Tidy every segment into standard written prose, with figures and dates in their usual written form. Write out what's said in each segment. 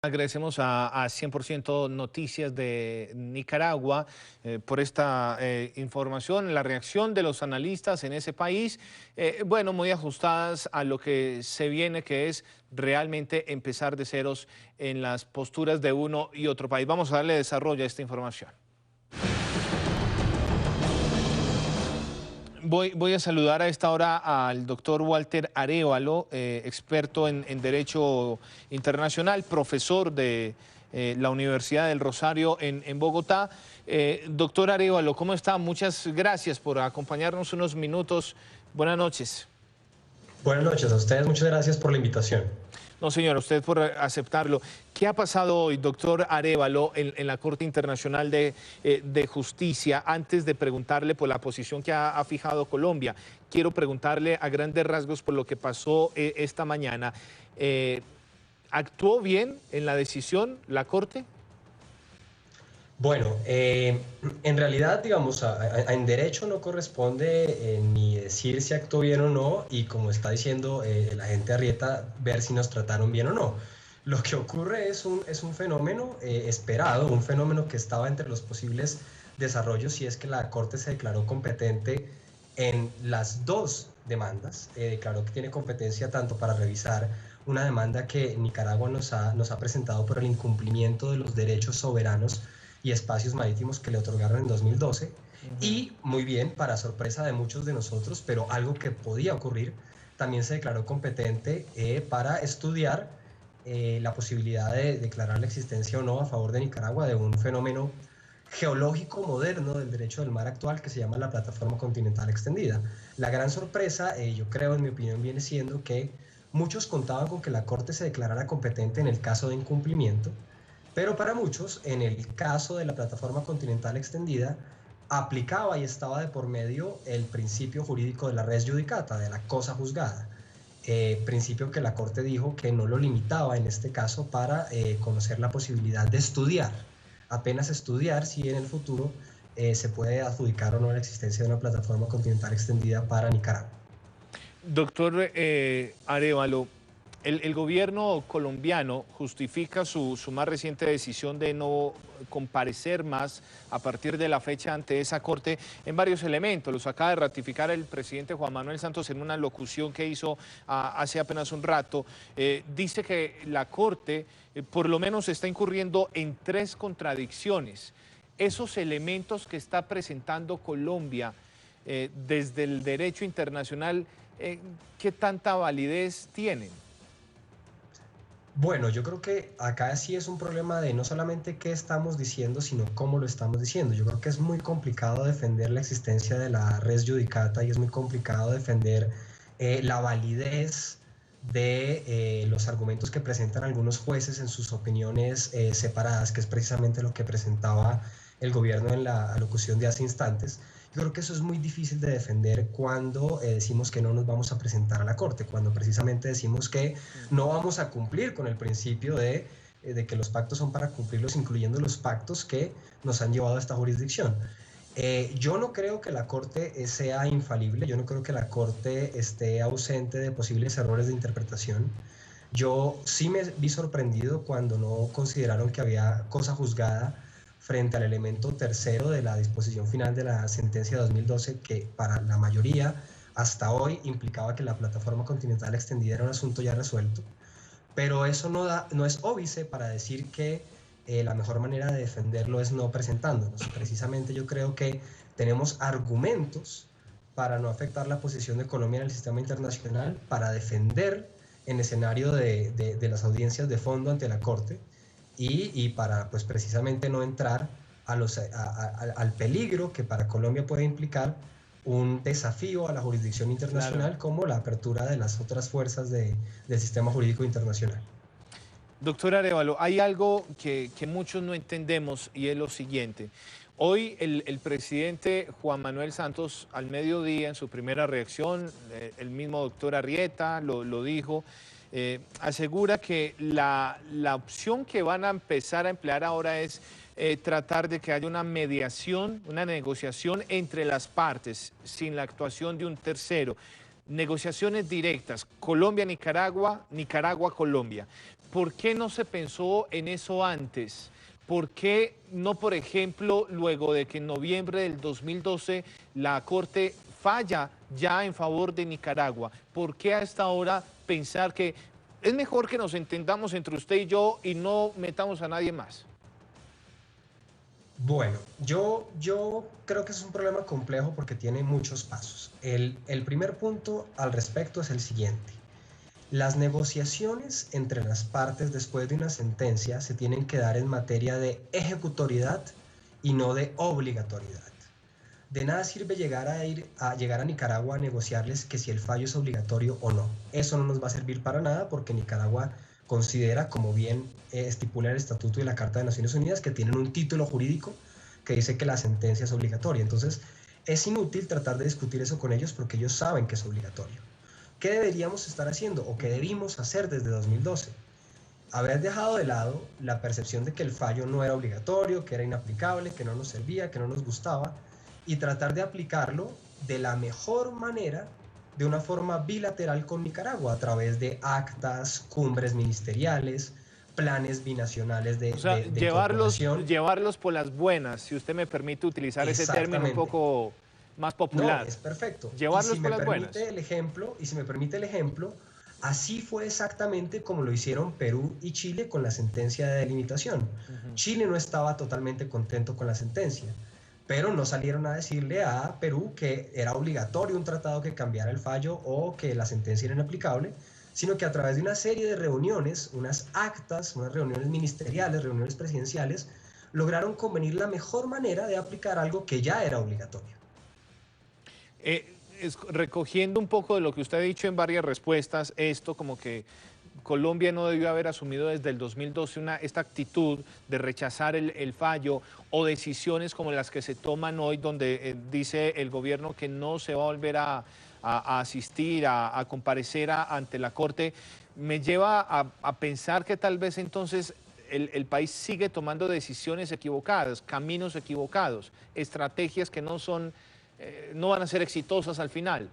Agradecemos a 100% Noticias de Nicaragua por esta información, la reacción de los analistas en ese país, bueno, muy ajustadas a lo que se viene, que es realmente empezar de ceros en las posturas de uno y otro país. Vamos a darle desarrollo a esta información. Voy a saludar a esta hora al doctor Walter Arévalo, experto en Derecho Internacional, profesor de la Universidad del Rosario en Bogotá. Doctor Arévalo, ¿cómo está? Muchas gracias por acompañarnos unos minutos. Buenas noches. Buenas noches a ustedes, muchas gracias por la invitación. No, señor, usted por aceptarlo. ¿Qué ha pasado hoy, doctor Arévalo, en la Corte Internacional de Justicia? Antes de preguntarle por la posición que ha fijado Colombia, quiero preguntarle a grandes rasgos por lo que pasó esta mañana. ¿Actuó bien en la decisión la Corte? Bueno, en realidad, digamos, en derecho no corresponde ni decir si actuó bien o no, y como está diciendo el agente Arrieta, ver si nos trataron bien o no. Lo que ocurre es un fenómeno esperado, un fenómeno que estaba entre los posibles desarrollos si es que la Corte se declaró competente en las dos demandas. Declaró que tiene competencia tanto para revisar una demanda que Nicaragua nos ha presentado por el incumplimiento de los derechos soberanos y espacios marítimos que le otorgaron en 2012, y muy bien, para sorpresa de muchos de nosotros, pero algo que podía ocurrir, también se declaró competente para estudiar la posibilidad de declarar la existencia o no a favor de Nicaragua de un fenómeno geológico moderno del derecho del mar actual que se llama la plataforma continental extendida. La gran sorpresa, yo creo, en mi opinión, viene siendo que muchos contaban con que la Corte se declarara competente en el caso de incumplimiento, pero para muchos, en el caso de la plataforma continental extendida, aplicaba y estaba de por medio el principio jurídico de la res judicata, de la cosa juzgada. Principio que la Corte dijo que no lo limitaba en este caso para conocer la posibilidad de estudiar, apenas estudiar si en el futuro se puede adjudicar o no la existencia de una plataforma continental extendida para Nicaragua. Doctor Arévalo, el gobierno colombiano justifica su más reciente decisión de no comparecer más a partir de la fecha ante esa corte en varios elementos. Los acaba de ratificar el presidente Juan Manuel Santos en una locución que hizo hace apenas un rato. Dice que la corte por lo menos está incurriendo en tres contradicciones. Esos elementos que está presentando Colombia desde el derecho internacional, ¿qué tanta validez tienen? Bueno, yo creo que acá sí es un problema de no solamente qué estamos diciendo, sino cómo lo estamos diciendo. Yo creo que es muy complicado defender la existencia de la res judicata y es muy complicado defender la validez de los argumentos que presentan algunos jueces en sus opiniones separadas, que es precisamente lo que presentaba el gobierno en la alocución de hace instantes. Yo creo que eso es muy difícil de defender cuando decimos que no nos vamos a presentar a la Corte, cuando precisamente decimos que no vamos a cumplir con el principio de que los pactos son para cumplirlos, incluyendo los pactos que nos han llevado a esta jurisdicción. Yo no creo que la Corte sea infalible, yo no creo que la Corte esté ausente de posibles errores de interpretación. Yo sí me vi sorprendido cuando no consideraron que había cosa juzgada frente al elemento tercero de la disposición final de la sentencia de 2012, que para la mayoría hasta hoy implicaba que la plataforma continental extendida era un asunto ya resuelto. Pero eso no es óbice para decir que la mejor manera de defenderlo es no presentándonos. Precisamente yo creo que tenemos argumentos para no afectar la posición de Colombia en el sistema internacional, para defender en escenario de las audiencias de fondo ante la Corte y para pues precisamente no entrar al peligro que para Colombia puede implicar un desafío a la jurisdicción internacional, Claro. como la apertura de las otras fuerzas del sistema jurídico internacional. Doctor Arévalo, hay algo que muchos no entendemos y es lo siguiente. Hoy el presidente Juan Manuel Santos, al mediodía, en su primera reacción, el mismo doctor Arrieta lo dijo, asegura que la opción que van a empezar a emplear ahora es tratar de que haya una mediación, una negociación entre las partes, sin la actuación de un tercero. Negociaciones directas, Colombia-Nicaragua, Nicaragua-Colombia. ¿por qué no se pensó en eso antes? ¿Por qué no, por ejemplo, luego de que en noviembre del 2012 la Corte falla ya en favor de Nicaragua? ¿Por qué hasta ahora pensar que es mejor que nos entendamos entre usted y yo y no metamos a nadie más? Bueno, yo creo que es un problema complejo porque tiene muchos pasos. El primer punto al respecto es el siguiente. Las negociaciones entre las partes después de una sentencia se tienen que dar en materia de ejecutoriedad y no de obligatoriedad. De nada sirve llegar a Nicaragua a negociarles que si el fallo es obligatorio o no. Eso no nos va a servir para nada porque Nicaragua considera, como bien estipula el Estatuto y la Carta de Naciones Unidas, que tienen un título jurídico que dice que la sentencia es obligatoria. Entonces, es inútil tratar de discutir eso con ellos porque ellos saben que es obligatorio. ¿Qué deberíamos estar haciendo o qué debimos hacer desde 2012? Haber dejado de lado la percepción de que el fallo no era obligatorio, que era inaplicable, que no nos servía, que no nos gustaba, y tratar de aplicarlo de la mejor manera, de una forma bilateral con Nicaragua, a través de actas, cumbres ministeriales, planes binacionales O sea, de incorporación. llevarlos por las buenas, si usted me permite utilizar ese término un Exactamente. poco más No, popular. es perfecto. Y Llevarlos si por me las buenas. permite el ejemplo, así fue exactamente como lo hicieron Perú y Chile con la sentencia de delimitación. Ujú. Chile no estaba totalmente contento con la sentencia, pero no salieron a decirle a Perú que era obligatorio un tratado que cambiara el fallo o que la sentencia era inaplicable, sino que a través de una serie de reuniones, unas actas, unas reuniones ministeriales, reuniones presidenciales, lograron convenir la mejor manera de aplicar algo que ya era obligatorio. Recogiendo un poco de lo que usted ha dicho en varias respuestas, esto como que Colombia no debió haber asumido desde el 2012 esta actitud de rechazar el fallo o decisiones como las que se toman hoy, donde dice el gobierno que no se va a volver a asistir, a comparecer ante la Corte, me lleva a pensar que tal vez entonces el país sigue tomando decisiones equivocadas, caminos equivocados, estrategias que no son, no van a ser exitosas al final.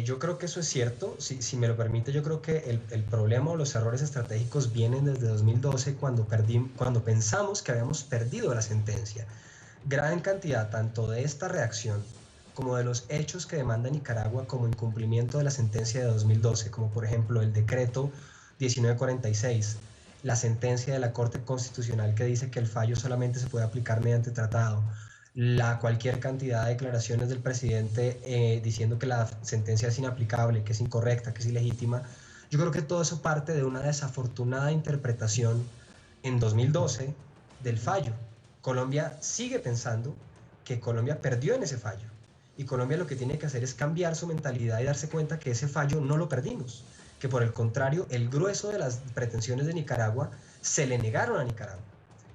Yo creo que eso es cierto. Si me lo permite, yo creo que el problema o los errores estratégicos vienen desde 2012 cuando pensamos que habíamos perdido la sentencia. Gran cantidad tanto de esta reacción como de los hechos que demanda Nicaragua como incumplimiento de la sentencia de 2012, como por ejemplo el decreto 1946, la sentencia de la Corte Constitucional que dice que el fallo solamente se puede aplicar mediante tratado, cualquier cantidad de declaraciones del presidente diciendo que la sentencia es inaplicable, que es incorrecta, que es ilegítima. Yo creo que todo eso parte de una desafortunada interpretación en 2012 del fallo. Colombia sigue pensando que Colombia perdió en ese fallo. Y Colombia lo que tiene que hacer es cambiar su mentalidad y darse cuenta que ese fallo no lo perdimos, que por el contrario, el grueso de las pretensiones de Nicaragua se le negaron a Nicaragua,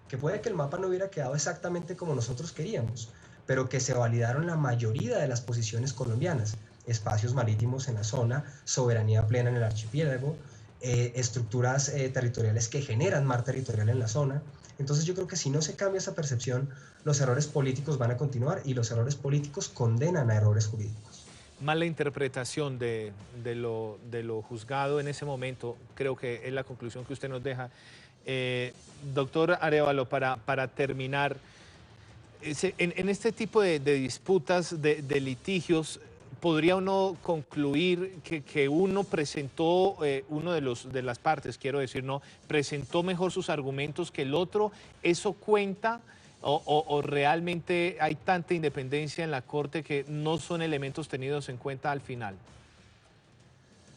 que puede que el mapa no hubiera quedado exactamente como nosotros queríamos, pero que se validaron la mayoría de las posiciones colombianas, espacios marítimos en la zona, soberanía plena en el archipiélago, estructuras territoriales que generan mar territorial en la zona. Entonces yo creo que si no se cambia esa percepción, los errores políticos van a continuar y los errores políticos condenan a errores jurídicos. Mala interpretación de lo juzgado en ese momento, creo que es la conclusión que usted nos deja. Doctor Arévalo, para terminar, en este tipo de disputas, de litigios, ¿podría uno concluir que uno presentó, uno de las partes, quiero decir, no, presentó mejor sus argumentos que el otro? ¿Eso cuenta? ¿O realmente hay tanta independencia en la Corte que no son elementos tenidos en cuenta al final?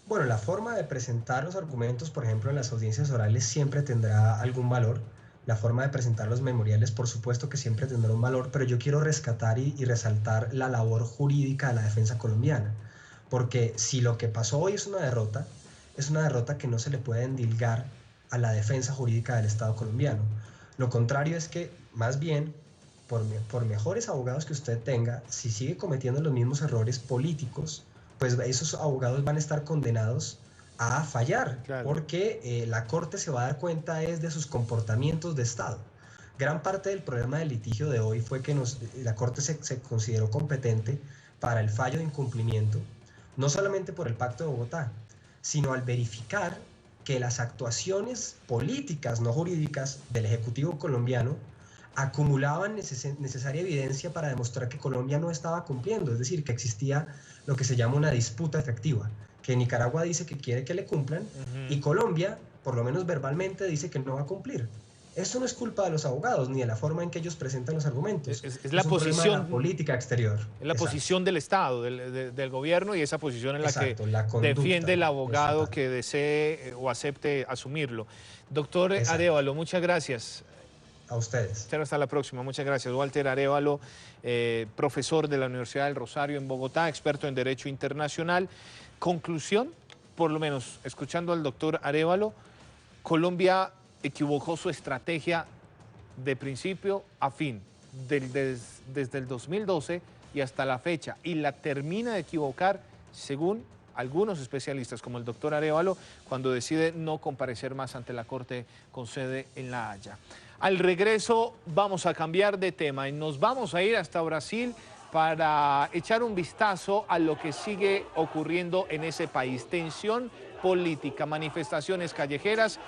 Bueno, la forma de presentar los argumentos, por ejemplo, en las audiencias orales siempre tendrá algún valor. La forma de presentar los memoriales, por supuesto que siempre tendrá un valor, pero yo quiero rescatar y resaltar la labor jurídica de la defensa colombiana. Porque si lo que pasó hoy es una derrota que no se le puede endilgar a la defensa jurídica del Estado colombiano. Lo contrario es que, más bien, por mejores abogados que usted tenga, si sigue cometiendo los mismos errores políticos, pues esos abogados van a estar condenados a fallar, Claro. porque la Corte se va a dar cuenta es de sus comportamientos de Estado. Gran parte del problema del litigio de hoy fue que la Corte se consideró competente para el fallo de incumplimiento, no solamente por el Pacto de Bogotá, sino al verificar que las actuaciones políticas, no jurídicas, del Ejecutivo colombiano acumulaban necesaria evidencia para demostrar que Colombia no estaba cumpliendo, es decir, que existía lo que se llama una disputa efectiva, que Nicaragua dice que quiere que le cumplan y Colombia, por lo menos verbalmente, dice que no va a cumplir. Esto no es culpa de los abogados ni de la forma en que ellos presentan los argumentos. Es la un posición problema de la política exterior. Es la posición del Estado, del gobierno, y esa posición en la que defiende el abogado estatal que desee o acepte asumirlo. Doctor Arévalo, muchas gracias. A ustedes. Hasta la próxima. Muchas gracias. Walter Arévalo, profesor de la Universidad del Rosario en Bogotá, experto en Derecho Internacional. Conclusión, por lo menos, escuchando al doctor Arévalo, Colombia equivocó su estrategia de principio a fin, desde el 2012 y hasta la fecha, y la termina de equivocar según algunos especialistas, como el doctor Arévalo, cuando decide no comparecer más ante la Corte con sede en La Haya. Al regreso vamos a cambiar de tema y nos vamos a ir hasta Brasil para echar un vistazo a lo que sigue ocurriendo en ese país. Tensión política, manifestaciones callejeras